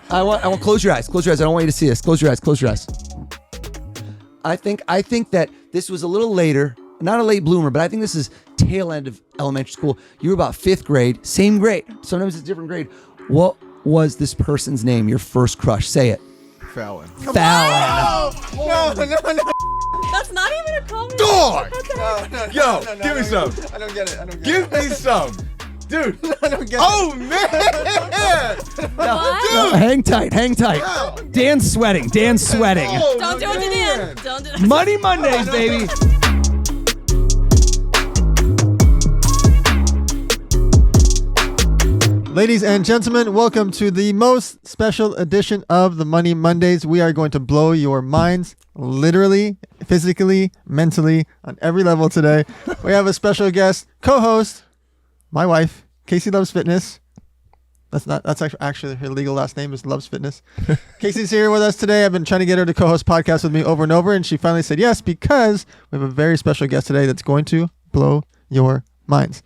I want close your eyes. Close your eyes. I don't want you to see this. Close your eyes. Close your eyes. I think that this was a little later, not a late bloomer, but I think this is tail end of elementary school. You were about 5th grade, same grade. Sometimes it's a different grade. What was this person's name? Your first crush? Say it. Fallon. Fallon. No. That's not even a comment. Dog! No. Yo, give me some. I don't get it. Give me some. Dude. I don't get Oh, man. What? Hang tight. Wow. Dan's sweating. Oh, Don't do it to Dan. Don't do it. Money Mondays, baby. Ladies and gentlemen, welcome to the most special edition of the Money Mondays. We are going to blow your minds, literally, physically, mentally, on every level today. We have a special guest, co-host, my wife, Casey Loves Fitness. That's actually her legal last name is Loves Fitness. Casey's here with us today. I've been trying to get her to co-host podcasts with me over and over, and she finally said yes because we have a very special guest today that's going to blow your minds.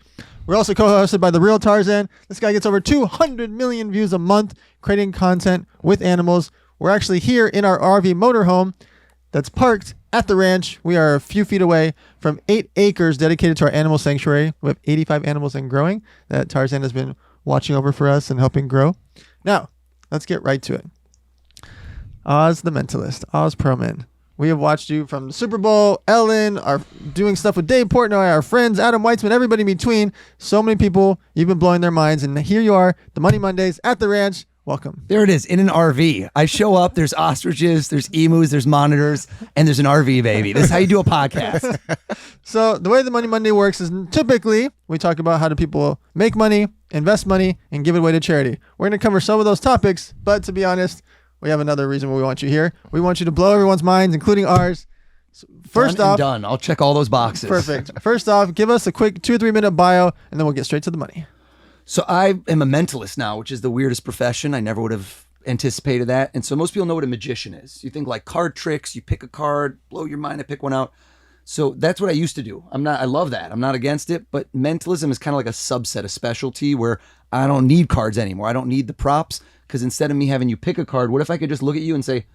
We're also co-hosted by the real Tarzan. This guy gets over 200 million views a month creating content with animals. We're actually here in our RV motorhome that's parked at the ranch. We are a few feet away from 8 acres dedicated to our animal sanctuary. We have 85 animals and growing that Tarzan has been watching over for us and helping grow. Now, let's get right to it. Oz the Mentalist, Oz Pearlman. We have watched you from the Super Bowl, Ellen, doing stuff with Dave Portnoy, our friends, Adam Weitzman, everybody in between. So many people, you've been blowing their minds. And here you are, the Money Mondays at the ranch. Welcome. There it is, in an RV. I show up, there's ostriches, there's emus, there's monitors, and there's an RV, baby. This is how you do a podcast. So the way the Money Monday works is typically we talk about how do people make money, invest money, and give it away to charity. We're going to cover some of those topics, but to be honest, we have another reason why we want you here. We want you to blow everyone's minds, including ours. So first off, done. I'll check all those boxes. Perfect. First off, give us a quick 2 or 3 minute bio, and then we'll get straight to the money. So I am a mentalist now, which is the weirdest profession. I never would have anticipated that. And so most people know what a magician is. You think like card tricks, you pick a card, blow your mind, I pick one out. So that's what I used to do. I love that. I'm not against it, but mentalism is kind of like a subset, a specialty where I don't need cards anymore. I don't need the props, because instead of me having you pick a card, what if I could just look at you and say,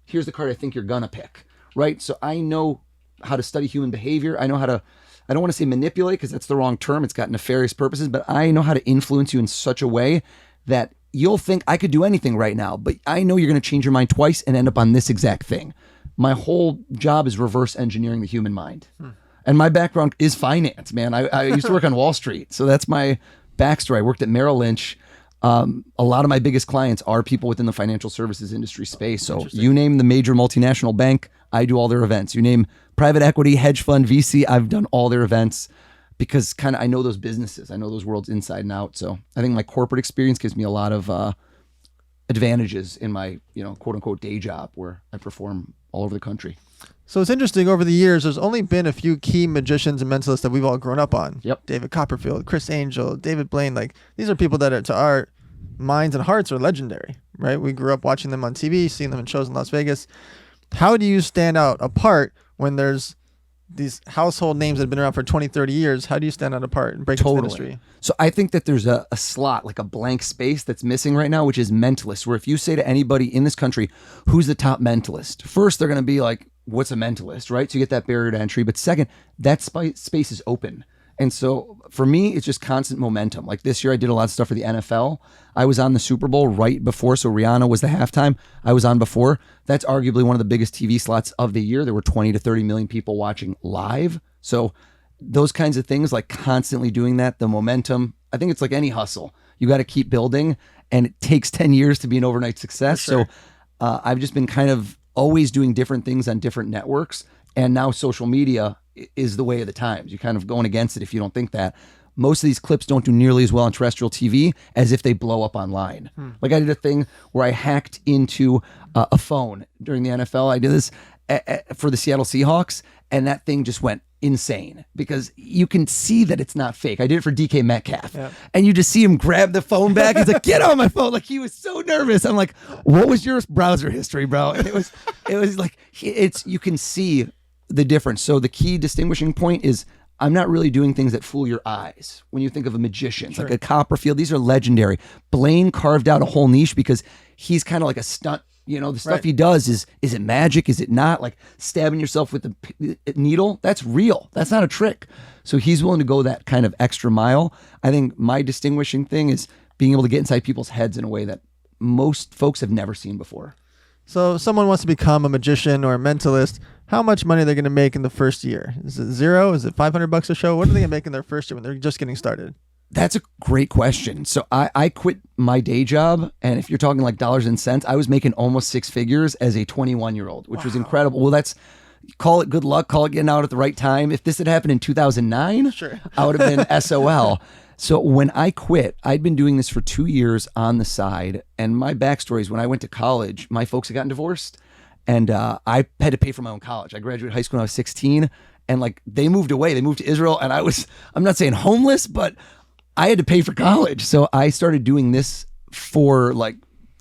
here's the card I think you're gonna pick, right? So I know how to study human behavior. I know how to, I don't want to say manipulate because that's the wrong term. It's got nefarious purposes, but I know how to influence you in such a way that you'll think I could do anything right now, but I know you're going to change your mind twice and end up on this exact thing. My whole job is reverse engineering the human mind. And my background is finance, man. I used to work on Wall Street. So that's my backstory. I worked at Merrill Lynch. A lot of my biggest clients are people within the financial services industry space. So you name the major multinational bank, I do all their events. You name private equity, hedge fund, VC, I've done all their events because kind of I know those businesses. I know those worlds inside and out. So I think my corporate experience gives me a lot of advantages in my, quote unquote day job where I perform all over the country. So it's interesting, over the years, there's only been a few key magicians and mentalists that we've all grown up on. Yep. David Copperfield, Chris Angel, David Blaine. Like, these are people that are, to our minds and hearts, are legendary, right? We grew up watching them on TV, seeing them in shows in Las Vegas. How do you stand out apart when there's these household names that have been around for 20, 30 years? How do you stand out apart and break into the industry? So I think that there's a slot, like a blank space that's missing right now, which is mentalist, where if you say to anybody in this country, who's the top mentalist? First, they're going to be like, what's a mentalist, right? So you get that barrier to entry. But second, that space is open. And so for me, it's just constant momentum. Like this year, I did a lot of stuff for the NFL. I was on the Super Bowl right before. So Rihanna was the halftime. I was on before. That's arguably one of the biggest TV slots of the year. There were 20 to 30 million people watching live. So those kinds of things, like constantly doing that, the momentum, I think it's like any hustle. You got to keep building, and it takes 10 years to be an overnight success. Sure. So I've just been kind of always doing different things on different networks. And now social media is the way of the times. You're kind of going against it if you don't think that. Most of these clips don't do nearly as well on terrestrial TV as if they blow up online. Like I did a thing where I hacked into a phone during the NFL. I did this for the Seattle Seahawks, and that thing just went insane because you can see that it's not fake. I did it for DK Metcalf, and you just see him grab the phone back. He's like, "Get on my phone!" Like he was so nervous. I'm like, "What was your browser history, bro?" And it was like you can see the difference. So the key distinguishing point is I'm not really doing things that fool your eyes. When you think of a magician, like a Copperfield, these are legendary. Blaine carved out a whole niche because he's kind of like a stunt. You know, the stuff he does is it magic? Is it not? Like stabbing yourself with a needle? That's real. That's not a trick. So he's willing to go that kind of extra mile. I think my distinguishing thing is being able to get inside people's heads in a way that most folks have never seen before. So if someone wants to become a magician or a mentalist, how much money are they going to make in the first year? Is it zero? Is it $500 a show? What are they going to make in their first year when they're just getting started? That's a great question. So I quit my day job, and if you're talking like dollars and cents, I was making almost six figures as a 21-year-old, which was incredible. Well, that's, call it good luck, call it getting out at the right time. If this had happened in 2009, I would have been SOL. So when I quit, I'd been doing this for 2 years on the side, and my backstory is when I went to college, my folks had gotten divorced, and I had to pay for my own college. I graduated high school when I was 16, and like they moved away. They moved to Israel, and I'm not saying homeless, but I had to pay for college. So I started doing this for like,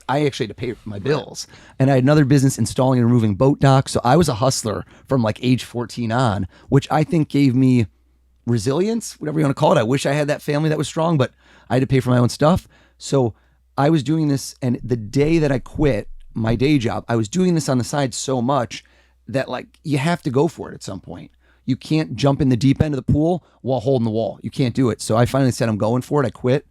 I actually had to pay my bills. And I had another business installing and removing boat docks. So I was a hustler from like age 14 on, which I think gave me resilience, whatever you want to call it. I wish I had that family that was strong, but I had to pay for my own stuff. So I was doing this. And the day that I quit my day job, I was doing this on the side so much that like you have to go for it at some point. You can't jump in the deep end of the pool while holding the wall. You can't do it. So I finally said, I'm going for it. I quit.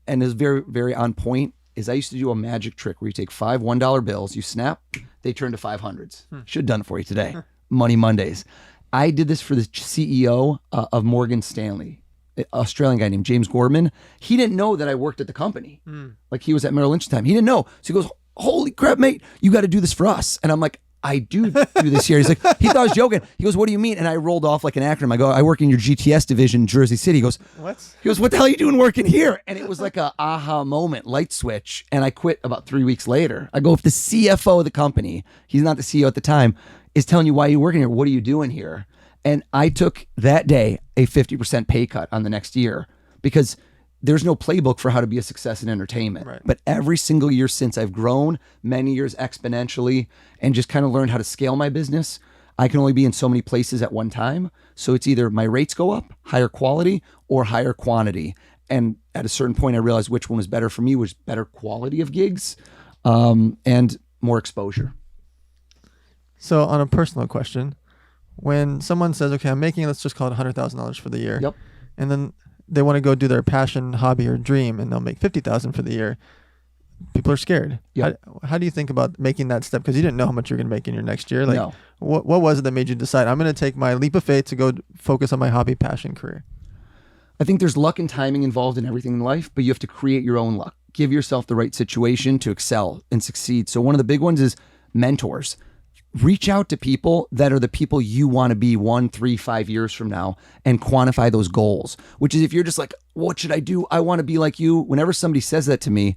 And it was very, very on point is I used to do a magic trick where you take five $1 bills, you snap, they turn to 500s. Should have done it for you today. Money Mondays. I did this for the CEO of Morgan Stanley, an Australian guy named James Gorman. He didn't know that I worked at the company. Like he was at Merrill Lynch at the time. He didn't know. So he goes, holy crap, mate, you got to do this for us. And I'm like, I do this here. He's like, he thought I was joking. He goes, what do you mean? And I rolled off like an acronym. I go, I work in your GTS division, Jersey City. He goes, what? He goes, what the hell are you doing working here? And it was like a aha moment, light switch. And I quit about 3 weeks later. I go, if the CFO of the company, he's not the CEO at the time, is telling you why you're working here, what are you doing here? And I took that day a 50% pay cut on the next year because there's no playbook for how to be a success in entertainment. Right. But every single year since I've grown, many years exponentially, and just kind of learned how to scale my business, I can only be in so many places at one time. So it's either my rates go up, higher quality, or higher quantity. And at a certain point, I realized which one was better for me, was better quality of gigs and more exposure. So on a personal question, when someone says, okay, I'm making, let's just call it $100,000 for the year. Yep. And then they want to go do their passion, hobby, or dream, and they'll make $50,000 for the year. People are scared. Yep. How do you think about making that step? Because you didn't know how much you're going to make in your next year. Like, No. what was it that made you decide, I'm going to take my leap of faith to go focus on my hobby, passion, career? I think there's luck and timing involved in everything in life, but you have to create your own luck. Give yourself the right situation to excel and succeed. So one of the big ones is mentors. Reach out to people that are the people you want to be 1, 3, 5 years from now and quantify those goals, which is if you're just like, what should I do? I want to be like you. Whenever somebody says that to me,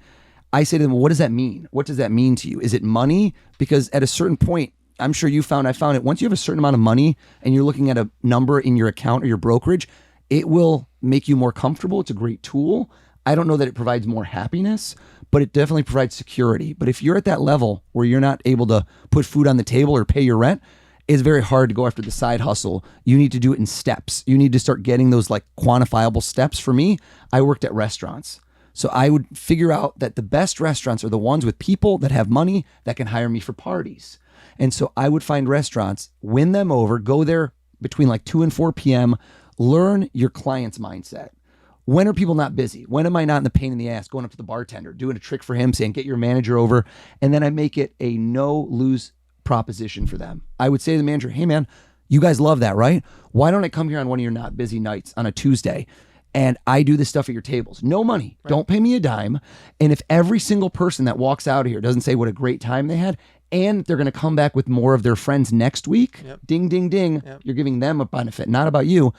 I say to them, well, what does that mean? What does that mean to you? Is it money? Because at a certain point, I'm sure I found it, once you have a certain amount of money and you're looking at a number in your account or your brokerage, it will make you more comfortable. It's a great tool. I don't know that it provides more happiness, but it definitely provides security. But if you're at that level where you're not able to put food on the table or pay your rent, it's very hard to go after the side hustle. You need to do it in steps. You need to start getting those like quantifiable steps. For me, I worked at restaurants. So I would figure out that the best restaurants are the ones with people that have money that can hire me for parties. And so I would find restaurants, win them over, go there between like 2 and 4 p.m., learn your client's mindset. When are people not busy? When am I not in the pain in the ass going up to the bartender, doing a trick for him, saying, get your manager over? And then I make it a no-lose proposition for them. I would say to the manager, hey man, you guys love that, right? Why don't I come here on one of your not busy nights on a Tuesday? And I do this stuff at your tables. No money. Right. Don't pay me a dime. And if every single person that walks out of here doesn't say what a great time they had, and they're going to come back with more of their friends next week, ding, ding, ding, you're giving them a benefit, not about you,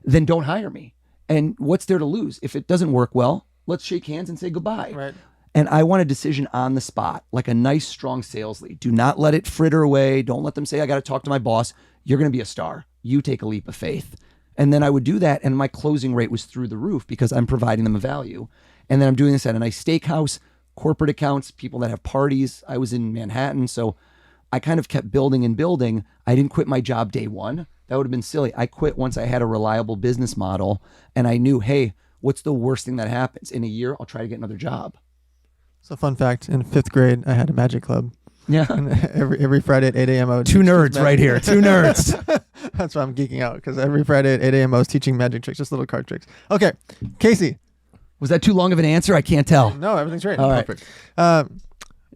then don't hire me. And what's there to lose? If it doesn't work well, let's shake hands and say goodbye. Right. And I want a decision on the spot, like a nice, strong sales lead. Do not let it fritter away. Don't let them say, I got to talk to my boss. You're going to be a star. You take a leap of faith. And then I would do that. And my closing rate was through the roof because I'm providing them a value. And then I'm doing this at a nice steakhouse, corporate accounts, people that have parties. I was in Manhattan. So I kind of kept building and building. I didn't quit my job day one. That would have been silly. I quit once I had a reliable business model and I knew, hey, what's the worst thing that happens? In a year, I'll try to get another job. So fun fact, in 5th grade, I had a magic club. Yeah. And every Friday at 8 a.m. I would Two teach nerds magic. right here. Two nerds. That's why I'm geeking out, because every Friday at 8 a.m. I was teaching magic tricks, just little card tricks. Okay, Casey. Was that too long of an answer? I can't tell. No, everything's great. All right. Perfect.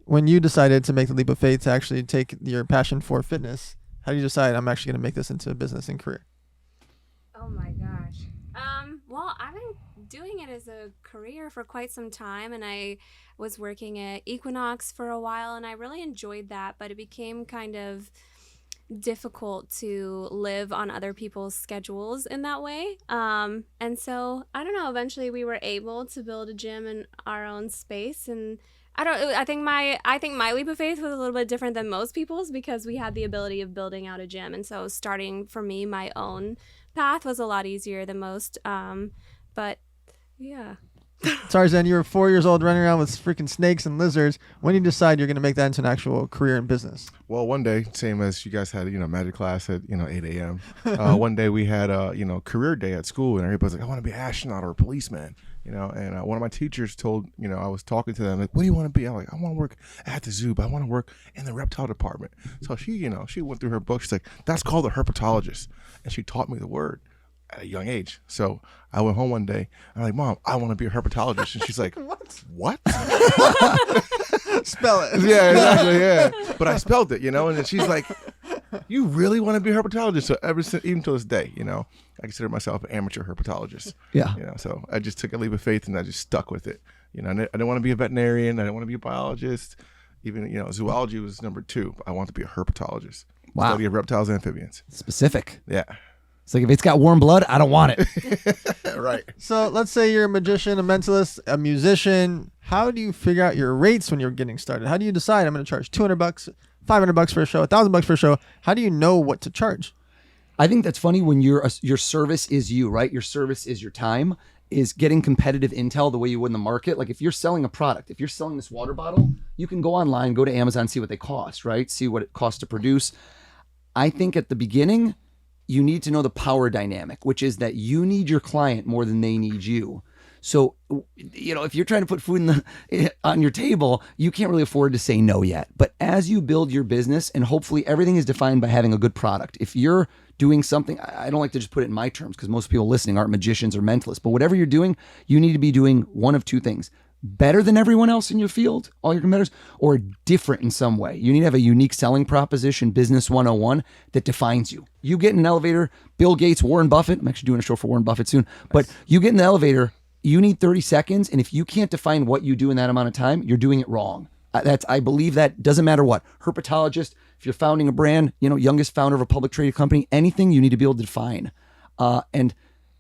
When you decided to make the leap of faith to actually take your passion for fitness, how do you decide I'm actually going to make this into a business and career? Oh my gosh. Well, I've been doing it as a career for quite some time, and I was working at Equinox for a while, and I really enjoyed that, but it became kind of difficult to live on other people's schedules in that way. And so I don't know, eventually we were able to build a gym in our own space, and I think my leap of faith was a little bit different than most people's because we had the ability of building out a gym. And so starting for me, my own path was a lot easier than most. But yeah. Tarzan, you were 4 years old running around with freaking snakes and lizards. When do you decide you're going to make that into an actual career in business? Well, one day, same as you guys had, magic class at, 8 a.m. One day we had career day at school, and everybody's like, I want to be an astronaut or a policeman, and one of my teachers told, I was talking to them, like, what do you want to be? I'm like, I want to work at the zoo, but I want to work in the reptile department. So she, she went through her book. She's like, that's called a herpetologist. And she taught me the word at a young age. So I went home one day. I'm like, Mom, I want to be a herpetologist. And she's like, What? Spell it. Yeah, exactly. Yeah. But I spelled it, and then she's like, you really want to be a herpetologist? So ever since, even to this day, I consider myself an amateur herpetologist. Yeah. So I just took a leap of faith and I just stuck with it. I didn't want to be a veterinarian. I didn't want to be a biologist. Even, zoology was number 2. But I want to be a herpetologist. Wow. Study of reptiles and amphibians. Specific. Yeah. It's like if it's got warm blood, I don't want it. Right. So let's say you're a magician, a mentalist, a musician. How do you figure out your rates when you're getting started? How do you decide I'm going to charge $200, $500 for a show, $1,000 for a show? How do you know what to charge? I think that's funny when your service is you, right? Your service is your time, is getting competitive intel the way you would in the market. Like if you're selling a product, if you're selling this water bottle, you can go online, go to Amazon, see what they cost, right? See what it costs to produce. I think at the beginning, you need to know the power dynamic, which is that you need your client more than they need you. So, if you're trying to put food on your table, you can't really afford to say no yet. But as you build your business, and hopefully everything is defined by having a good product. If you're doing something, I don't like to just put it in my terms because most people listening aren't magicians or mentalists, but whatever you're doing, you need to be doing one of two things: better than everyone else in your field, all your competitors, or different in some way. You need to have a unique selling proposition, business 101, that defines you. You get in an elevator, Bill Gates, Warren Buffett, I'm actually doing a show for Warren Buffett soon, but you get in the elevator, you need 30 seconds, and if you can't define what you do in that amount of time, you're doing it wrong. I believe that doesn't matter what. Herpetologist, if you're founding a brand, youngest founder of a public traded company, anything you need to be able to define. And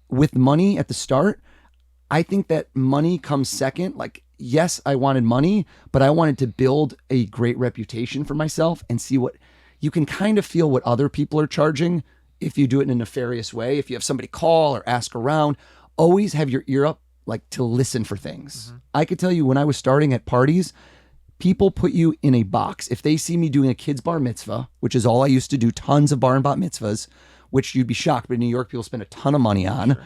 with money at the start, I think that money comes second. Like, yes, I wanted money, but I wanted to build a great reputation for myself and see what you can kind of feel what other people are charging if you do it in a nefarious way. If you have somebody call or ask around, always have your ear up, like to listen for things. Mm-hmm. I could tell you when I was starting at parties, people put you in a box. If they see me doing a kid's bar mitzvah, which is all I used to do, tons of bar and bat mitzvahs, which you'd be shocked, but in New York, people spend a ton of money on. Sure.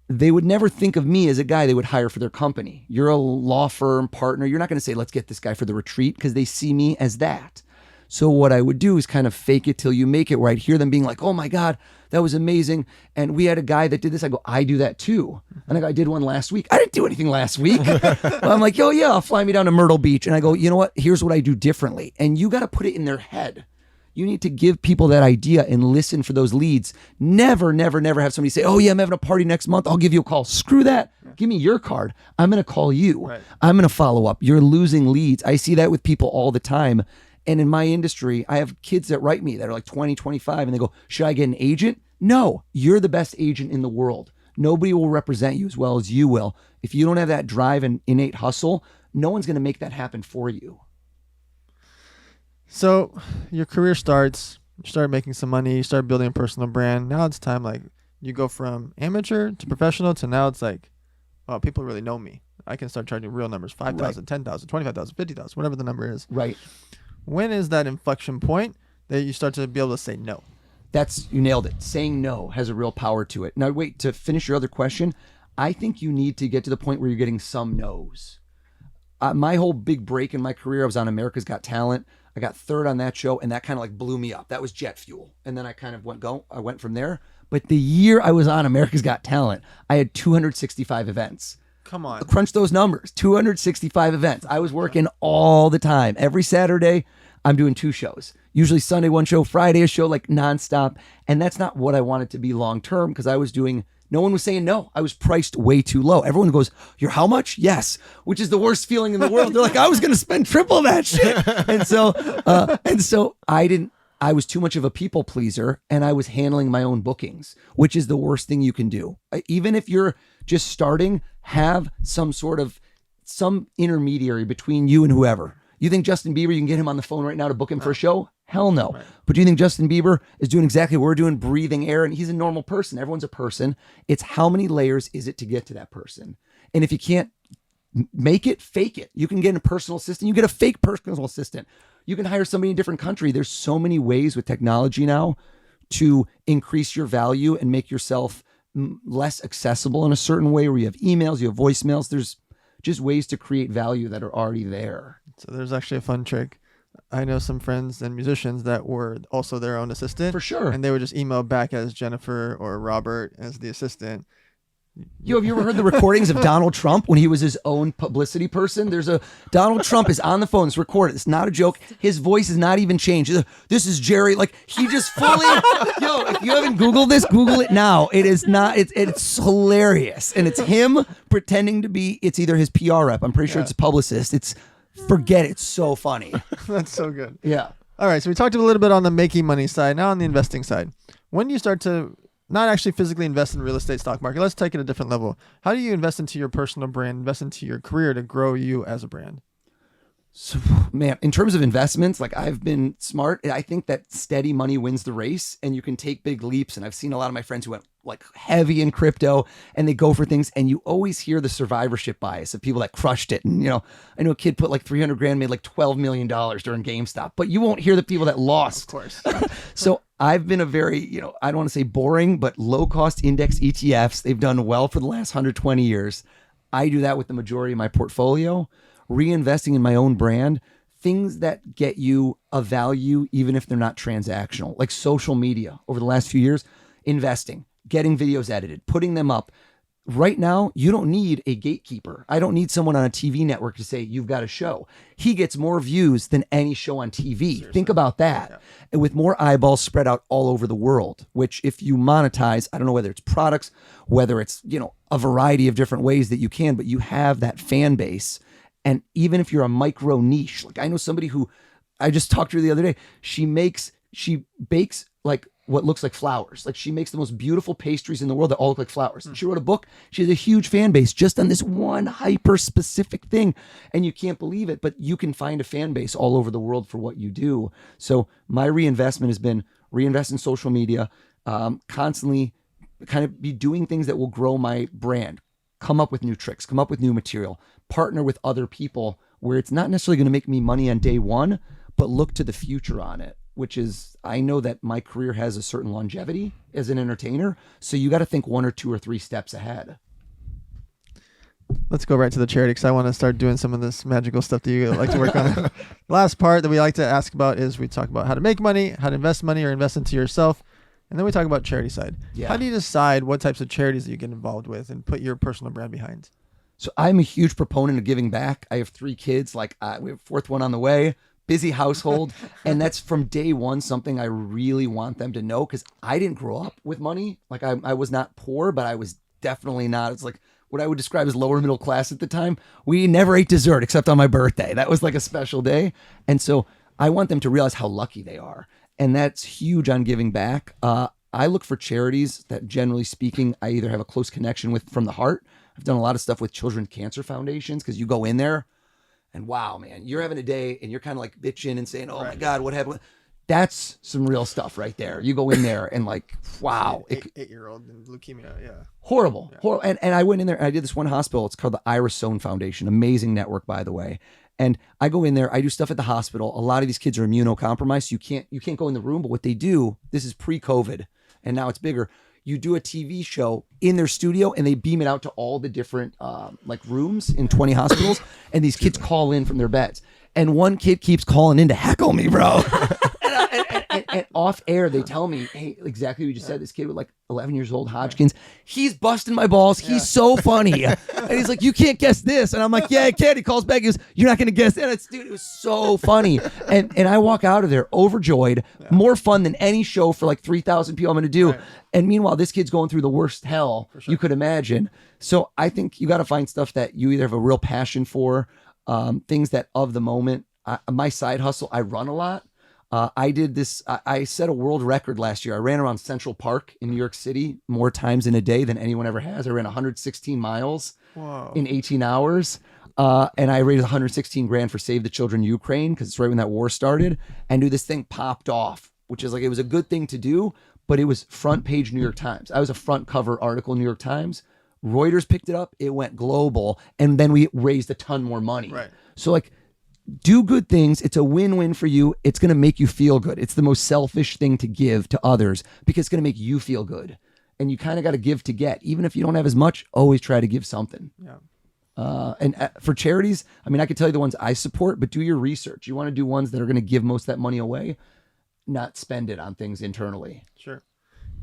They would never think of me as a guy they would hire for their company. You're a law firm partner. You're not going to say, let's get this guy for the retreat, because they see me as that. So what I would do is kind of fake it till you make it, where I'd hear them being like, oh my God, that was amazing. And we had a guy that did this. I go, I do that too. And I go, I did one last week. I didn't do anything last week. I'm like, oh yeah, I'll fly me down to Myrtle Beach. And I go, you know what? Here's what I do differently. And you got to put it in their head. You need to give people that idea and listen for those leads. Never, never, never have somebody say, oh yeah, I'm having a party next month. I'll give you a call. Screw that. Give me your card. I'm going to call you. Right. I'm going to follow up. You're losing leads. I see that with people all the time. And in my industry, I have kids that write me that are like 20, 25, and they go, should I get an agent? No, you're the best agent in the world. Nobody will represent you as well as you will. If you don't have that drive and innate hustle, no one's going to make that happen for you. So your career starts, you start making some money, you start building a personal brand. Now it's time, like, you go from amateur to professional to now it's like, oh, people really know me. I can start charging real numbers, 5,000, right. 10,000, 25,000, 50,000, whatever the number is. Right. When is that inflection point that you start to be able to say no? you nailed it. Saying no has a real power to it. Now, wait, to finish your other question, I think you need to get to the point where you're getting some no's. My whole big break in my career, I was on America's Got Talent. I got third on that show, and that kind of like blew me up. That was jet fuel. And then I kind of I went from there. But the year I was on America's Got Talent, I had 265 events. Come on. Crunch those numbers, 265 events. I was working all the time. Every Saturday, I'm doing 2 shows. Usually Sunday, 1 show, Friday, a show, like nonstop. And that's not what I wanted to be long term, because no one was saying no. I was priced way too low. Everyone goes, "You're how much?" Yes, which is the worst feeling in the world. They're like, I was going to spend triple that shit. And so I was too much of a people pleaser, and I was handling my own bookings, which is the worst thing you can do. Even if you're just starting, have some intermediary between you and whoever. You think Justin Bieber, you can get him on the phone right now to book him for a show? Hell no. Right. But do you think Justin Bieber is doing exactly what we're doing, breathing air, and he's a normal person? Everyone's a person. It's how many layers is it to get to that person? And if you can't make it, fake it. You can get a personal assistant. You get a fake personal assistant. You can hire somebody in a different country. There's so many ways with technology now to increase your value and make yourself less accessible in a certain way, where you have emails, you have voicemails. There's just ways to create value that are already there. So there's actually a fun trick. I know some friends and musicians that were also their own assistant. For sure. And they would just email back as Jennifer or Robert as the assistant. Have you ever heard the recordings of Donald Trump when he was his own publicity person? Donald Trump is on the phone. It's recorded. It's not a joke. His voice is not even changed. This is Jerry. Like, he just fully, if you haven't Googled this, Google it now. It is not, it's hilarious. And it's him pretending to be, it's either his PR rep. I'm pretty sure it's a publicist. Forget it. It's so funny. That's so good. Yeah. All right. So we talked a little bit on the making money side. Now on the investing side. When do you start to not actually physically invest in real estate, stock market? Let's take it a different level. How do you invest into your personal brand, invest into your career to grow you as a brand? So, man, in terms of investments, like, I've been smart. I think that steady money wins the race, and you can take big leaps. And I've seen a lot of my friends who went like heavy in crypto, and they go for things, and you always hear the survivorship bias of people that crushed it. And, I know a kid put like 300 grand, made like $12 million during GameStop, but you won't hear the people that lost. Of course. So I've been a very, I don't want to say boring, but low cost index ETFs. They've done well for the last 120 years. I do that with the majority of my portfolio. Reinvesting in my own brand, things that get you a value, even if they're not transactional, like social media over the last few years, investing, getting videos edited, putting them up. Right now, you don't need a gatekeeper. I don't need someone on a TV network to say, you've got a show. He gets more views than any show on TV. Seriously. Think about that. Yeah. And with more eyeballs spread out all over the world, which if you monetize, I don't know whether it's products, whether it's, a variety of different ways that you can, but you have that fan base. And even if you're a micro niche, like I know somebody who I just talked to her the other day, she bakes like what looks like flowers. Like, she makes the most beautiful pastries in the world that all look like flowers. She wrote a book. She has a huge fan base just on this one hyper specific thing. And you can't believe it, but you can find a fan base all over the world for what you do. So my reinvestment has been reinvest in social media, constantly kind of be doing things that will grow my brand, come up with new tricks, come up with new material, partner with other people where it's not necessarily going to make me money on day one, but look to the future on it, which is, I know that my career has a certain longevity as an entertainer. So you got to think 1 or 2 or 3 steps ahead. Let's go right to the charity, because I want to start doing some of this magical stuff that you like to work on. Last part that we like to ask about is we talk about how to make money, how to invest money or invest into yourself. And then we talk about charity side. Yeah. How do you decide what types of charities that you get involved with and put your personal brand behind? So I'm a huge proponent of giving back. I have 3 kids, we have a 4th one on the way, busy household. And that's from day one, something I really want them to know, because I didn't grow up with money. Like, I was not poor, but I was definitely not. It's like what I would describe as lower middle class at the time. We never ate dessert except on my birthday. That was like a special day. And so I want them to realize how lucky they are. And that's huge on giving back. I look for charities that, generally speaking, I either have a close connection with from the heart. I've done a lot of stuff with children's cancer foundations, because you go in there and wow, man, you're having a day and you're kind of like bitching and saying, oh my God, what happened? That's some real stuff right there. You go in there and like, wow. 8-year-old and leukemia, yeah. Horrible. And I went in there and I did this one hospital. It's called the Iris Sohn Foundation. Amazing network, by the way. And I go in there, I do stuff at the hospital. A lot of these kids are immunocompromised. So you can't go in the room, but what they do, this is pre-COVID and now it's bigger. You do a TV show in their studio and they beam it out to all the different like rooms in 20 hospitals. And these kids call in from their beds. And one kid keeps calling in to heckle me, bro. and off air, they tell me, hey, exactly what you just said. This kid with like 11 years old, Hodgkins, he's busting my balls. He's so funny. And he's like, you can't guess this. And I'm like, yeah, I can. He calls back. He goes, you're not going to guess that. Dude, it was so funny. And I walk out of there overjoyed, more fun than any show for like 3,000 people I'm going to do. Right. And meanwhile, this kid's going through the worst hell you could imagine. So I think you got to find stuff that you either have a real passion for, things that of the moment. My side hustle, I run a lot. I did this. I set a world record last year. I ran around Central Park in New York City more times in a day than anyone ever has. I ran 116 miles in 18 hours. And I raised 116 grand for Save the Children Ukraine because it's right when that war started. And dude, this thing popped off, which is like, it was a good thing to do, but it was front page New York Times. I was a front cover article, New York Times. Reuters picked it up. It went global. And then we raised a ton more money. Right. So like, do good things. It's a win-win for you. It's going to make you feel good. It's the most selfish thing to give to others because it's going to make you feel good. And you kind of got to give to get. Even if you don't have as much, always try to give something. Yeah. And for charities, I mean, I could tell you the ones I support, but do your research. You want to do ones that are going to give most of that money away, not spend it on things internally. Sure.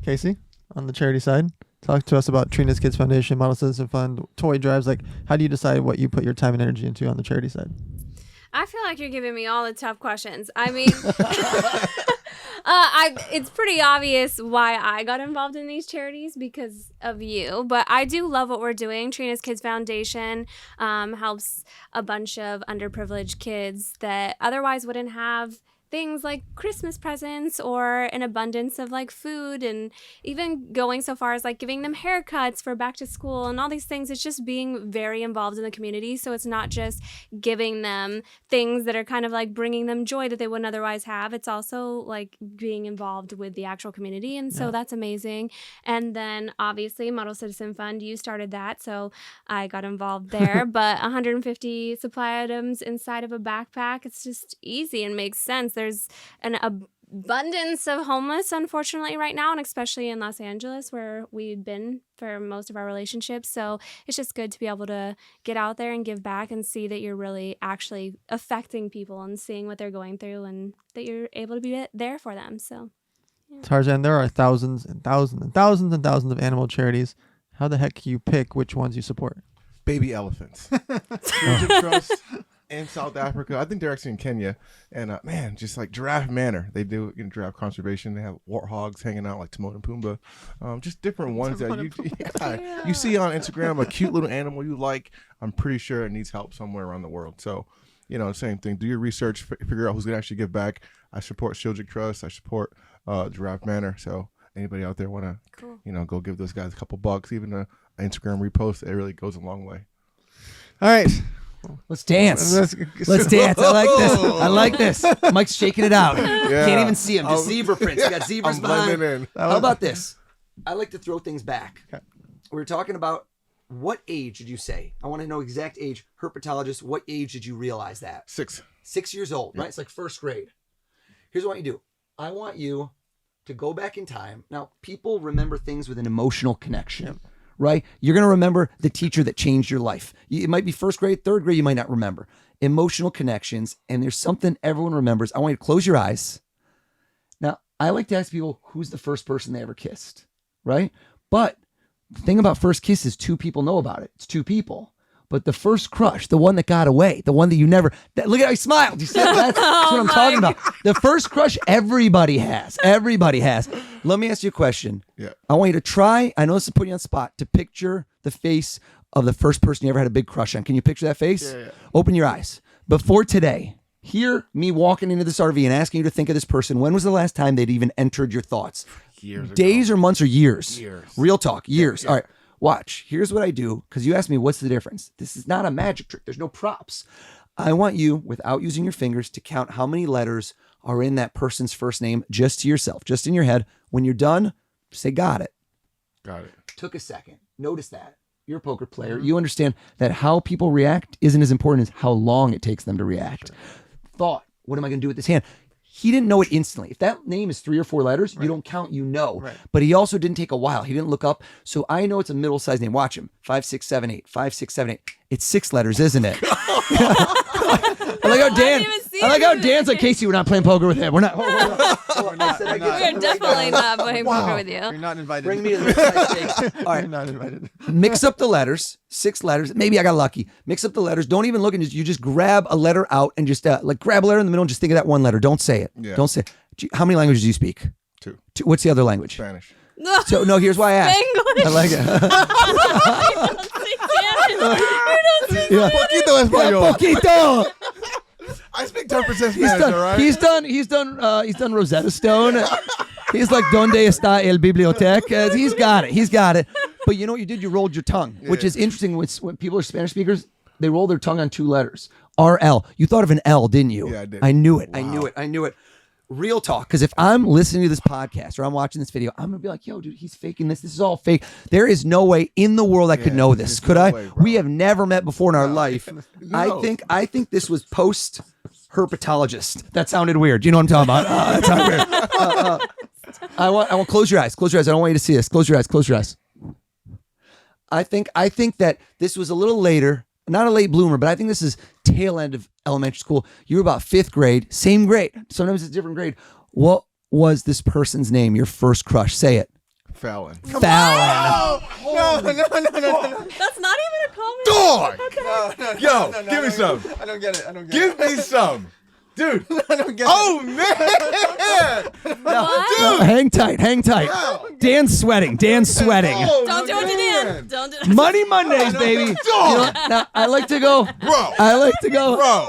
Casey, on the charity side, talk to us about Trina's Kids Foundation, Model Citizen Fund, toy drives. Like, how do you decide what you put your time and energy into on the charity side? I feel like you're giving me all the tough questions. I mean, it's pretty obvious why I got involved in these charities because of you. But I do love what we're doing. Trina's Kids Foundation helps a bunch of underprivileged kids that otherwise wouldn't have things like Christmas presents or an abundance of like food, and even going so far as like giving them haircuts for back to school and all these things. It's just being very involved in the community. So it's not just giving them things that are kind of like bringing them joy that they wouldn't otherwise have. It's also like being involved with the actual community. And so that's amazing. And then obviously Model Citizen Fund, you started that. So I got involved there, but 150 supply items inside of a backpack. It's just easy and makes sense. There's an abundance of homeless, unfortunately, right now, and especially in Los Angeles, where we've been for most of our relationships. So it's just good to be able to get out there and give back and see that you're really actually affecting people and seeing what they're going through and that you're able to be there for them. So, yeah. Tarzan, there are thousands and thousands and thousands and thousands of animal charities. How the heck can you pick which ones you support? Baby elephants. Children's Trust in South Africa. I think they're actually in Kenya. And man, just like Giraffe Manor. They do giraffe conservation. They have warthogs hanging out like Timon and Pumbaa. Just different ones that you see on Instagram, a cute little animal you like. I'm pretty sure it needs help somewhere around the world. So, same thing. Do your research, figure out who's going to actually give back. I support Children's Trust. I support Giraffe Manor. So anybody out there want to, go give those guys a couple bucks, even an Instagram repost, it really goes a long way. All right. Let's dance. Let's dance. I like this. Mike's shaking it out. Yeah. Can't even see him. Just zebra prints. You got zebras behind. In. How about this? I like to throw things back. Okay. We were talking about what age did you say? I want to know exact age. Herpetologist, what age did you realize that? 6. 6 years old, right? It's like first grade. Here's what you do. I want you to go back in time. Now, people remember things with an emotional connection. Yep. Right? You're going to remember the teacher that changed your life. It might be first grade, third grade, you might not remember. Emotional connections, and there's something everyone remembers. I want you to close your eyes. Now, I like to ask people, who's the first person they ever kissed? Right? But the thing about first kiss is 2 people know about it. It's 2 people. But the first crush, the one that got away, the one that you never, look at how he smiled. You see, that's what I'm talking about. The first crush, everybody has. Everybody has. Let me ask you a question. Yeah. I want you to try, I know this is putting you on the spot, to picture the face of the first person you ever had a big crush on. Can you picture that face? Yeah. Open your eyes. Before today, hear me walking into this RV and asking you to think of this person. When was the last time they'd even entered your thoughts? Years ago. Days or months or years? Years. Real talk, years. Yeah. All right. Watch, here's what I do, because you asked me what's the difference. This is not a magic trick. There's no props. I want you, without using your fingers, to count how many letters are in that person's first name just to yourself, just in your head. When you're done, say, got it. Got it. Took a second. Notice that. you're a poker player. You understand that how people react isn't as important as how long it takes them to react. Thought, what am I going to do with this hand? He didn't know it instantly. If that name is 3 or 4 letters, you don't count, you know. Right. But he also didn't take a while. He didn't look up. So I know it's a middle-sized name. Watch him. 5, 6, 7, 8. 5, 6, 7, 8. It's 6 letters, isn't it? I like how Dan. I like how Dan's like, Casey, we're not playing poker with him. We're not. We're definitely not playing poker with you. You're not invited. Bring me to the middle-sized steak. All right. You're not invited. Mix up the letters, 6 letters. Maybe I got lucky. Mix up the letters. Don't even look and you just grab a letter out and just like grab a letter in the middle and just think of that one letter. Don't say it. Yeah. Don't say it. How many languages do you speak? 2. What's the other language? Spanish. So no, here's why I asked. English. I like it. You don't speak Spanish. Poquito español. Poquito. I speak 10% Spanish, all right? He's done Rosetta Stone. He's like, ¿Dónde está el biblioteca? He's got it. But you know what you did? You rolled your tongue, which is interesting. When people are Spanish speakers, they roll their tongue on 2 letters. RL. You thought of an L, didn't you? Yeah, I did. I knew it. Wow. I knew it. Real talk. Because if I'm listening to this podcast or I'm watching this video, I'm going to be like, yo, dude, he's faking this. This is all fake. There is no way in the world I could know this. Could no I? way, bro. We have never met before in our life. No. I think this was post herpetologist. That sounded weird. You know what I'm talking about? That sounded weird. I want close your eyes. Close your eyes. I don't want you to see this. Close your eyes. Close your eyes. I think that this was a little later. Not a late bloomer, but I think this is tail end of elementary school. You were about 5th grade, same grade. Sometimes it's a different grade. What was this person's name? Your first crush? Say it. Fallon. Fallon. No. That's not even a comment. Dog! Okay. Yo, give me some. I don't get it. Give me some. Dude. I don't get Oh, man. What? Hang tight. Dan's sweating. Oh, Don't do it to man. Dan. Don't do it. Money Mondays, baby. You know, now, I like to go. Bro,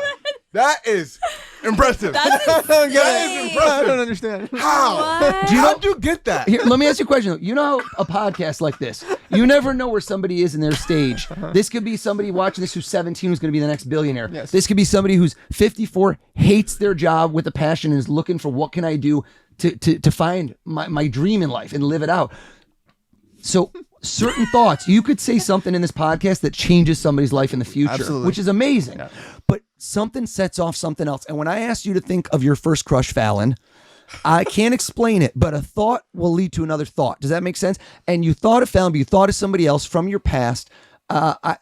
that is impressive. That's That is insane. impressive. I don't understand. How? What? How'd you get that? Here, let me ask you a question. You know how a podcast like this, you never know where somebody is in their stage. This could be somebody watching this who's 17 who's going to be the next billionaire. Yes. This could be somebody who's 54, hates their job with a passion and is looking for what can I do to find my dream in life and live it out. So certain thoughts, you could say something in this podcast that changes somebody's life in the future, Absolutely. which is amazing. Yeah. But something sets off something else. And when I asked you to think of your first crush, Fallon, I can't explain it, but a thought will lead to another thought. Does that make sense? And you thought of Fallon, but you thought of somebody else from your past. I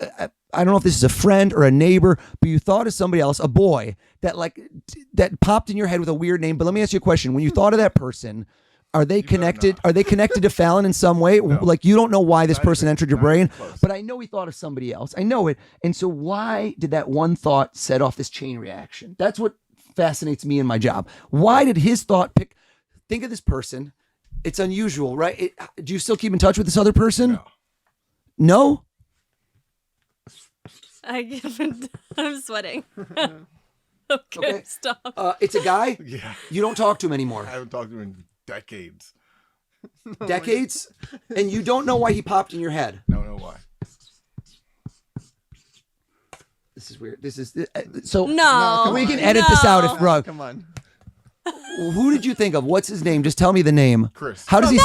don't know if this is a friend or a neighbor, but you thought of somebody else, a boy that popped in your head with a weird name. But let me ask you a question. When you thought of that person, are they connected? Are they connected to Fallon in some way? No. Like you don't know why this person entered your brain, but I know he thought of somebody else. I know it. And so why did that one thought set off this chain reaction? That's what fascinates me in my job. Why did his thought think of this person? It's unusual, right? Do you still keep in touch with this other person? No? I'm sweating. Okay, stop. It's a guy? Yeah. You don't talk to him anymore. I haven't talked to him in decades. Decades? And you don't know why he popped in your head? Don't know why. This is weird. This is so. No. We can edit this out if Rug. Come on. Who did you think of? What's his name? Just tell me the name. Chris. How does he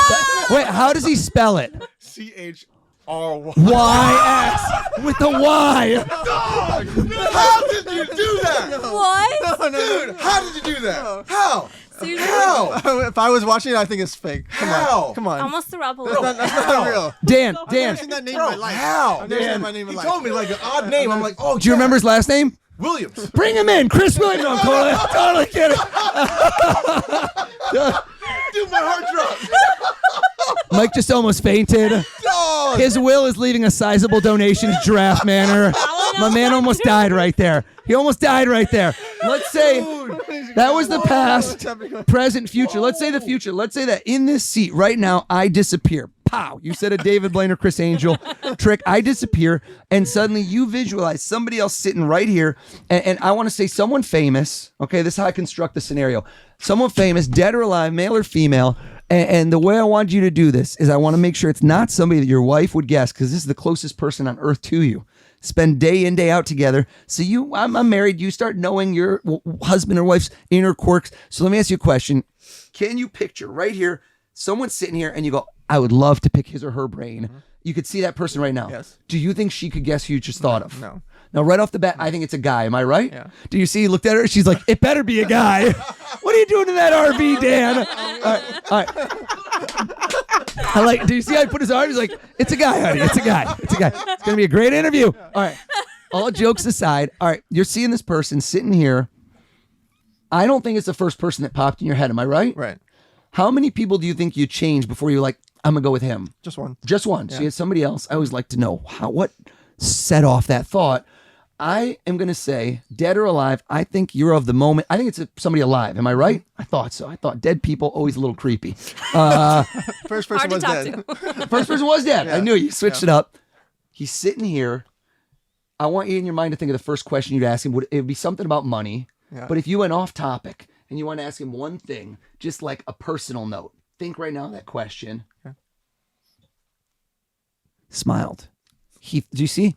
wait? How does he spell it? CHRY. Y-S with the Y. Dog! How did you do that? What? Dude, how did you do that? How? Seriously? How? If I was watching it, I think it's fake. Come How? on. Come on. Almost threw up a little That's bit. not real. Dan. I've never seen that name in my life. How? I've never seen my name in He my told me like an odd name. I'm like, oh, Do you remember his last name? Williams. Bring him in, Chris Williams. No, I'm totally kidding. Dude, my heart dropped. Mike just almost fainted. Dog. His will is leaving a sizable donation to Draft Manor. My man almost died right there. He almost died right there. Let's say that was the past, present, future. Let's say the future. Let's say that in this seat right now, I disappear. Pow. You said a David Blaine or Chris Angel trick. I disappear, and suddenly you visualize somebody else sitting right here. And I want to say someone famous. Okay, this is how I construct the scenario. Someone famous, dead or alive, male or female. And the way I want you to do this is I want to make sure it's not somebody that your wife would guess, because this is the closest person on earth to you. Spend day in, day out together. So I'm married. You start knowing your husband or wife's inner quirks. So let me ask you a question. Can you picture right here, someone sitting here and you go, I would love to pick his or her brain. You could see that person right now. Yes. Do you think she could guess who you just thought of? No. Now, right off the bat, I think it's a guy. Am I right? Yeah. Do you see? He looked at her. She's like, it better be a guy. What are you doing in that RV, Dan? All right. Do you see how he put his arm? He's like, it's a guy, honey. It's a guy. It's a guy. It's going to be a great interview. All right. All jokes aside. All right. You're seeing this person sitting here. I don't think it's the first person that popped in your head. Am I right? Right. How many people do you think you changed before you're like, I'm going to go with him? Just one. Just one. So you had somebody else. I always like to know what set off that thought. I am going to say, dead or alive, I think you're of the moment. I think it's somebody alive. Am I right? I thought so. I thought dead people, always a little creepy. First person Hard to was talk dead. to. First person was dead. Yeah. I knew you switched it up. He's sitting here. I want you in your mind to think of the first question you'd ask him. It would be something about money. Yeah. But if you went off topic and you want to ask him one thing, just like a personal note, think right now that question. Okay. Smiled. Do you see?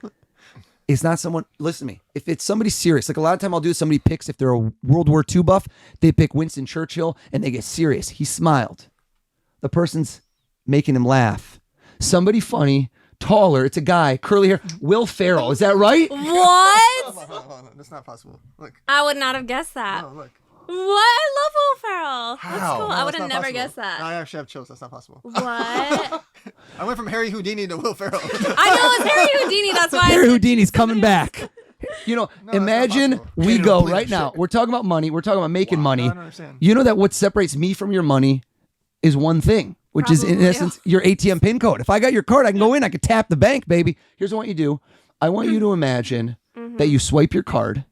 It's not someone, listen to me. If it's somebody serious, like a lot of time I'll do somebody picks, if they're a World War II buff, they pick Winston Churchill and they get serious. He smiled. The person's making him laugh. Somebody funny, taller, it's a guy, curly hair, Will Ferrell. Is that right? What? Hold on. That's not possible. Look. I would not have guessed that. No, look. What? I love Will Ferrell. That's How? cool. No, I would That's have not never possible. guessed that. I actually have chills. That's not possible. What? I went from Harry Houdini to Will Ferrell. I know it's Harry Houdini. That's why. Harry Houdini's coming back. You know, that's imagine not possible. we Can't go believe right shit. now. We're talking about money. We're talking about making money. I don't understand. You know that what separates me from your money is one thing, which is in Probably. essence your ATM pin code. If I got your card, I can go in, I can tap the bank, baby. Here's what you do. I want you to imagine that you swipe your card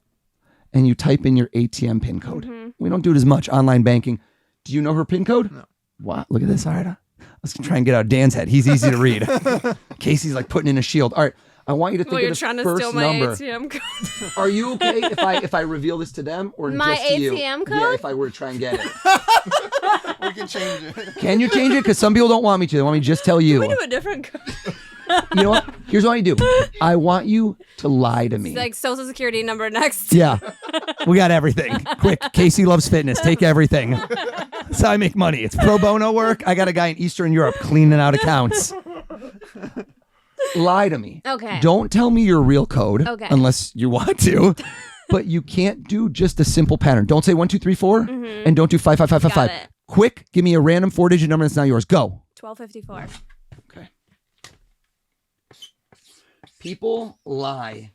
and you type in your ATM pin code. We don't do it as much online banking. Do you know her pin code? No. Wow, look at this. All right. Let's try and get out Dan's head. He's easy to read. Casey's like putting in a shield. All right. I want you to think Well, you're of the trying to first steal my number. ATM code. Are you okay if I reveal this to them or My just to you? ATM code? Yeah, if I were to try and get it. We can change it. Can you change it? Because some people don't want me to. They want me to just tell you. We do a different code. You know what? Here's what I do. I want you to lie to me. Like social security number next. Yeah. We got everything. Quick. Casey loves fitness. Take everything. That's how I make money. It's pro bono work. I got a guy in Eastern Europe cleaning out accounts. Lie to me. Okay. Don't tell me your real code Okay. unless you want to. But you can't do just a simple pattern. Don't say 1, 2, 3, 4, and don't do 5, 5, 5, 5, Got 5. it. Quick, give me a random 4-digit number that's not yours. Go. 1254. Okay. People lie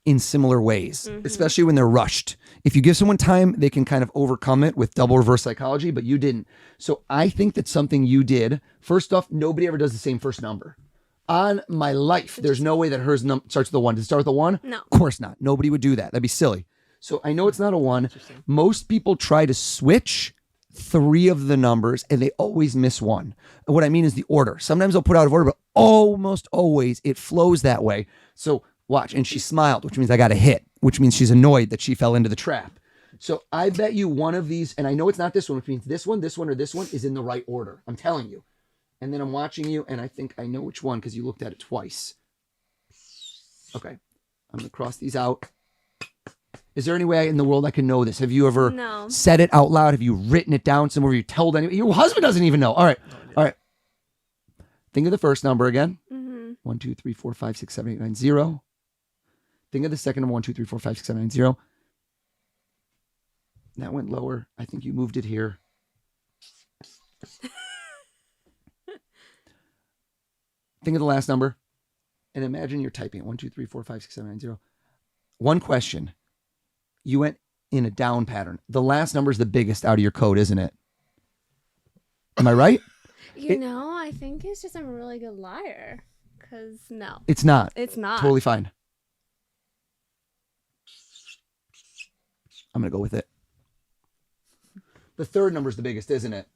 in similar ways, especially when they're rushed. If you give someone time, they can kind of overcome it with double reverse psychology, but you didn't. So I think that's something you did. First off, nobody ever does the same first number. On my life, there's no way that hers starts with a 1. Does it start with a 1? No. Of course not. Nobody would do that. That'd be silly. So I know it's not a 1. Most people try to switch 3 of the numbers and they always miss 1. And what I mean is the order. Sometimes they'll put out of order, but almost always it flows that way. So watch. And she smiled, which means I got a hit, which means she's annoyed that she fell into the trap. So I bet you one of these, and I know it's not this one, which means this one, or this one is in the right order. I'm telling you. And then I'm watching you, and I think I know which one because you looked at it twice. Okay. I'm going to cross these out. Is there any way in the world I can know this? Have you ever No. said it out loud? Have you written it down somewhere? Have you told anyone? Your husband doesn't even know. All right. All right. Think of the first number again. 1, 2, 3, 4, 5, 6, 7, 8, 9, 0. Think of the second number. 1, 2, 3, 4, 5, 6, 7, 8, 9, 0. That went lower. I think you moved it here. Think of the last number and imagine you're typing it. 1, 2, 3, 4, 5, 6, 7, 8, 9, 0. One question. You went in a down pattern. The last number is the biggest out of your code, isn't it? Am I right? You know, I think it's just I'm a really good liar. Because no. It's not. It's not. Totally fine. I'm going to go with it. The third number is the biggest, isn't it?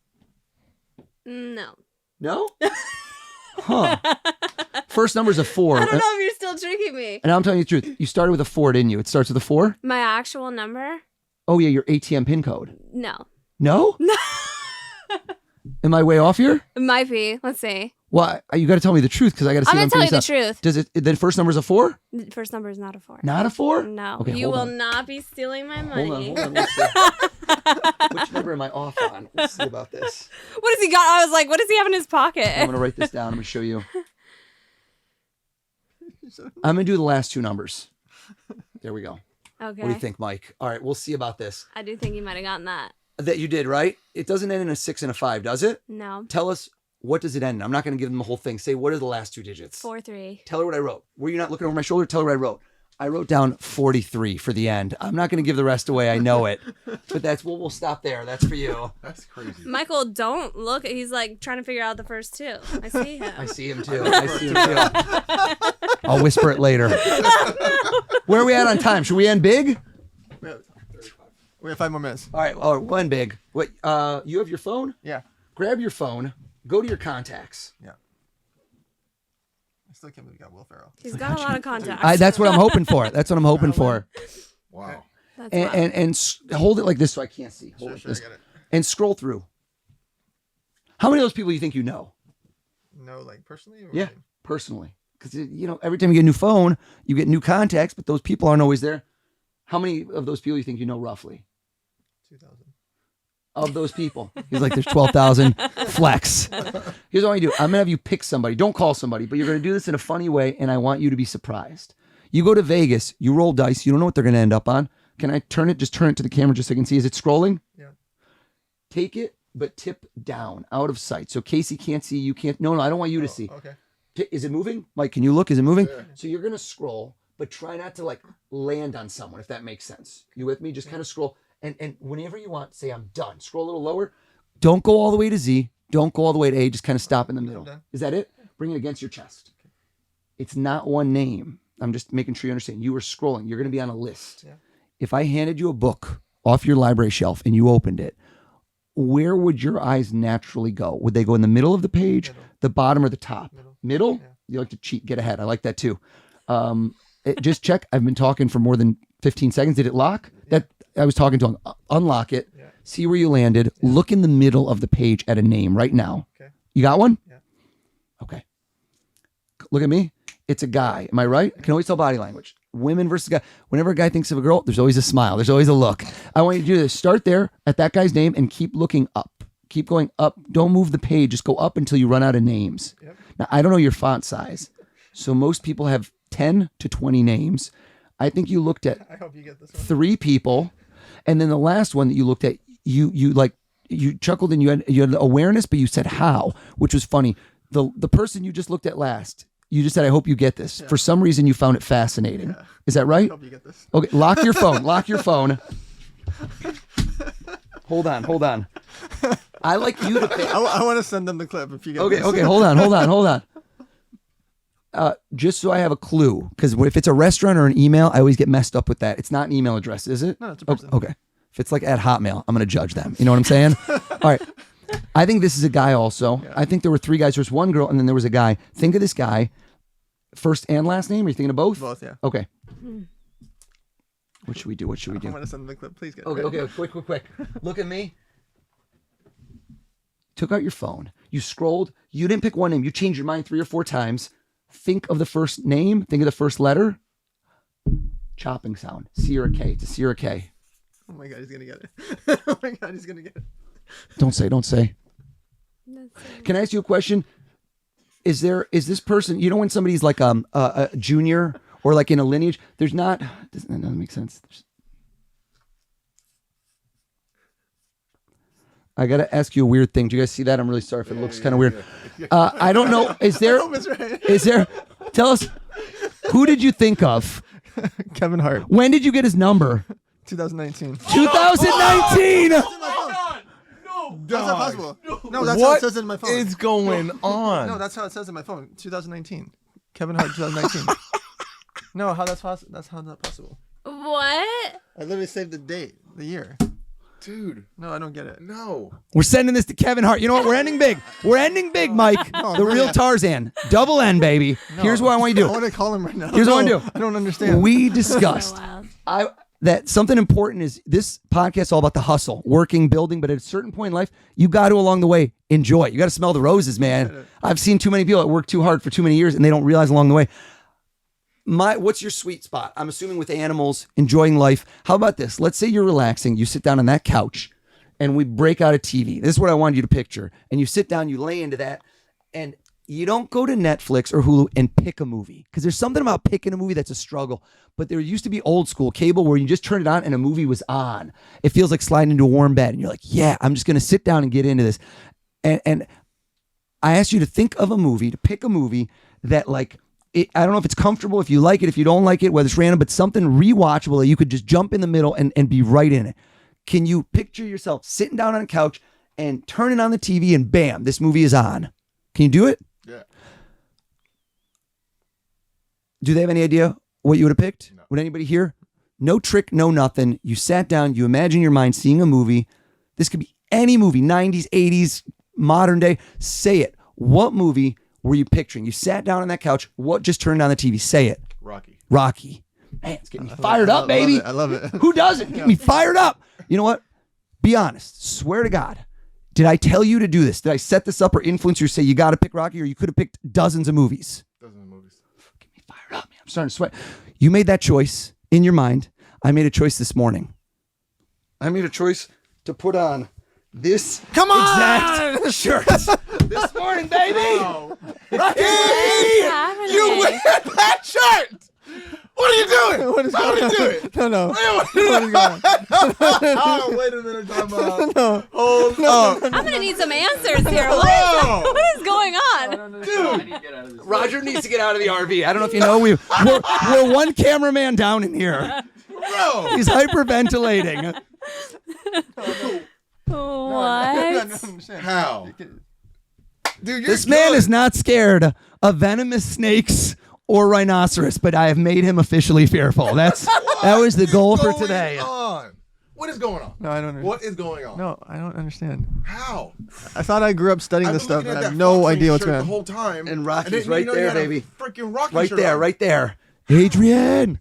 No. No? Huh. First number is a 4. I don't know if you're still tricking me. And I'm telling you the truth. You started with a 4, didn't you? It starts with a 4? My actual number? Oh, yeah, your ATM pin code. No. No? No. Am I way off here? It might be. Let's see. Well, you got to tell me the truth because I got to see I'm if going I'm to tell you figuring the this out. truth. Does it? The first number is a 4? The first number is not a 4. Not a 4? No. Okay, You hold will on. not be stealing my money. Hold on. Let's see. Which number am I off on? Let's see about this. What has he got? I was like, what does he have in his pocket? I'm going to write this down. I'm going to show you. I'm going to do the last two numbers. There we go. Okay. What do you think, Mike? All right, we'll see about this. I do think you might have gotten that. That you did, right? It doesn't end in a 6 and a 5, does it? No. Tell us, what does it end in? I'm not going to give them the whole thing. Say, what are the last two digits? 4-3. Tell her what I wrote. Were you not looking over my shoulder? Tell her what I wrote. I wrote down 43 for the end. I'm not going to give the rest away. I know it. But we'll stop there. That's for you. That's crazy. Michael, don't look. He's like trying to figure out the first two. I see him. I see him too. I'll whisper it later. Where are we at on time? Should we end big? We have 5 more minutes. All right. We'll end big. What? You have your phone? Yeah. Grab your phone. Go to your contacts. Yeah. I still can't believe we got Will Ferrell. He's got a lot of contacts. That's what I'm hoping for. That's what I'm hoping for. Wow. That's wild. And hold it like this so I can't see. Hold it Sure, this. I get it. And scroll through. How many of those people do you think you know? No, like personally? Or Yeah, personally. Because, every time you get a new phone, you get new contacts, but those people aren't always there. How many of those people do you think you know roughly? 2,000. Of those people. He's like, there's 12,000. Flex. Here's what I do. I'm going to have you pick somebody. Don't call somebody, but you're going to do this in a funny way, and I want you to be surprised. You go to Vegas, you roll dice, you don't know what they're going to end up on. Can I turn it? Just turn it to the camera just so I can see. Is it scrolling? Yeah. Take it, but tip down, out of sight. So Casey can't see, you can't. No, I don't want you to see. Okay. Is it moving? Mike, can you look? Is it moving? Yeah. So you're going to scroll, but try not to land on someone, if that makes sense. You with me? Just kind of scroll. And whenever you want, say, I'm done. Scroll a little lower. Don't go all the way to Z. Don't go all the way to A. Just kind of stop in the middle. done. Is that it? Bring it against your chest. It's not one name. I'm just making sure you understand. You were scrolling. You're going to be on a list. Yeah. If I handed you a book off your library shelf and you opened it, where would your eyes naturally go? Would they go in the middle of the page, the bottom, or the top? Middle? Yeah. You like to cheat, get ahead. I like that too. Just check. I've been talking for more than 15 seconds. Did it lock? That I was talking to him. Unlock it. Yeah. See where you landed. Look in the middle of the page at a name right now. Okay. You got one? Yeah. Okay. Look at me. It's a guy. Am I right? I can always tell body language. Women versus guy. Whenever a guy thinks of a girl, there's always a smile. There's always a look. I want you to do this. Start there at that guy's name and keep looking up. Keep going up. Don't move the page. Just go up until you run out of names. Yep. Now, I don't know your font size. So most people have 10 to 20 names. I think you looked at I hope you get this one. 3 people. And then the last one that you looked at, you chuckled and you had awareness, but you said how, which was funny. The person you just looked at last, you just said, I hope you get this. Yeah. For some reason, you found it fascinating. Yeah. Is that right? I hope you get this. Okay, lock your phone. Lock your phone. Hold on. I like you to pick. I want to send them the clip if you get this. Okay, hold on. Just so I have a clue, because if it's a restaurant or an email, I always get messed up with that. It's not an email address, is it? No, it's a person. Okay. If it's at Hotmail, I'm going to judge them. You know what I'm saying? All right. I think this is a guy also. Yeah. I think there were 3 guys. There was one girl, and then there was a guy. Think of this guy, first and last name. Are you thinking of both? Both, yeah. Okay. What should we do? I want to send them the clip. Please get it. Okay. Quick. Look at me. Took out your phone. You scrolled. You didn't pick one name. You changed your mind 3 or 4 times. Think of the first name. Think of the first letter. Chopping sound. C or a K. It's a C or a K. Oh my God, he's going to get it. Oh my God, he's going to get it. Don't say. Can I ask you a question? Is this person, when somebody's like a junior or like in a lineage, that doesn't make sense. I got to ask you a weird thing. Do you guys see that? I'm really sorry if it looks kind of weird. I don't know. Is there, tell us, who did you think of? Kevin Hart. When did you get his number? 2019. 2019! That's not possible. No, that's how What it says in my phone. is going on? No, that's how it says in my phone. 2019. Kevin Hart 2019. No, how that's possible? That's how not possible. What? I literally saved the date, the year. Dude. No, I don't get it. No. We're sending this to Kevin Hart. You know what? We're ending big. Mike. The real Tarzan. Double N, baby. No. Here's what I want you to do. I want to call him right now. Here's what I want to do. I don't understand. We discussed So wild. that something important is this podcast is all about the hustle, working, building, but at a certain point in life, you got to, along the way, enjoy. You got to smell the roses, man. I've seen too many people that work too hard for too many years and they don't realize along the way. What's your sweet spot? I'm assuming with animals, enjoying life. How about this? Let's say you're relaxing. You sit down on that couch and we break out a TV. This is what I wanted you to picture. And you sit down, you lay into that, and you don't go to Netflix or Hulu and pick a movie, because there's something about picking a movie that's a struggle. But there used to be old school cable where you just turn it on and a movie was on. It feels like sliding into a warm bed, and you're like, yeah, I'm just going to sit down and get into this. And I asked you to think of a movie, to pick a movie that like, I don't know if it's comfortable, if you like it, if you don't like it, whether it's random, but something rewatchable that you could just jump in the middle and be right in it. Can you picture yourself sitting down on a couch and turning on the TV and bam, this movie is on? Can you do it? Yeah. Do they have any idea what you would have picked? No. Would anybody here? No trick, no nothing. You sat down, you imagine your mind seeing a movie. This could be any movie, 90s, 80s, modern day. Say it. What movie were you picturing? You sat down on that couch. What just turned on the TV? Say it. Rocky. Rocky. Man, it's getting me fired up, baby. I love it. Who doesn't? Get me fired up. You know what? Be honest. Swear to God. Did I tell you to do this? Did I set this up or influence you to say you got to pick Rocky, or you could have picked dozens of movies? Dozens of movies. Get me fired up, man. I'm starting to sweat. You made that choice in your mind. I made a choice this morning. I made a choice to put on this exact shirt this morning, baby. Rocky! You wear that shirt. What are you doing? What is How going are you on? doing? No, no. What is going on? Oh, wait a minute, time out. No. Hold up. I'm gonna need some answers here. What is going on? Dude. Roger needs to get out of the RV. I don't know if you know, we're one cameraman down in here. Bro. He's hyperventilating. What? How? Dude, you're This man good. is not scared of venomous snakes or rhinoceros, but I have made him officially fearful. That was the goal for What is today. going on? What is going on? No, I don't understand. What is going on? No, I don't understand. How? I thought I grew up studying I've this been stuff, looking and at I have that no Fox idea what's shirt going the on. whole time. And Rocky's then, right you there, had a baby. Freaking Rocky Right shirt there, on. right there. Adrian.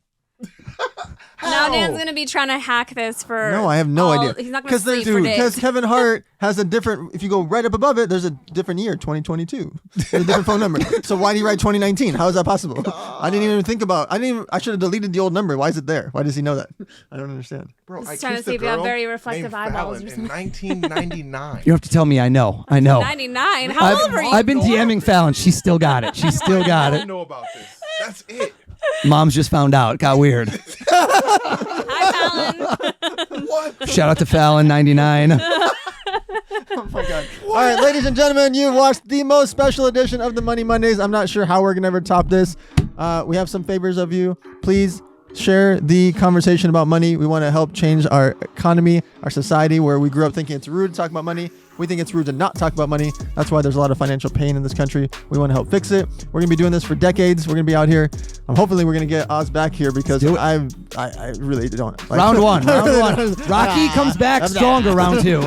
Now How? Dan's gonna be trying to hack this for. No, I have no idea. He's not gonna sleep for dude, days. because Kevin Hart has a different. If you go right up above it, there's a different year, 2022. There's a different phone number. So why do you write 2019? How is that possible? I didn't even think about. I should have deleted the old number. Why is it there? Why does he know that? I don't understand. Bro, Just I trying to kissed see a if you have girl very reflective named eyeballs Fallon or in something. 1999. You don't have to tell me. I know. 99. How old were you? I've been DMing Fallon. She's still got it. She's still got I it. don't know about this. That's it. Mom's just found out. It got weird. Hi, Fallon. What? Shout out to Fallon 99. Oh my god! All right, ladies and gentlemen, you watched the most special edition of the Money Mondays. I'm not sure how we're gonna ever top this. We have some favors of you. Please share the conversation about money. We want to help change our economy, our society, where we grew up thinking it's rude to talk about money. We think it's rude to not talk about money. That's why there's a lot of financial pain in this country. We want to help fix it. We're gonna be doing this for decades. We're gonna be out here. Hopefully, we're gonna get Oz back here because I really don't. Like, Round one. don't- Rocky comes back stronger round two.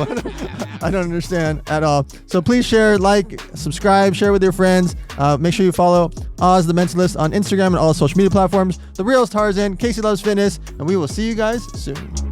I don't understand at all. So please share, like, subscribe, share with your friends. Make sure you follow Oz the Mentalist on Instagram and all social media platforms. The Real Tarzan, Casey Loves Fitness, and we will see you guys soon.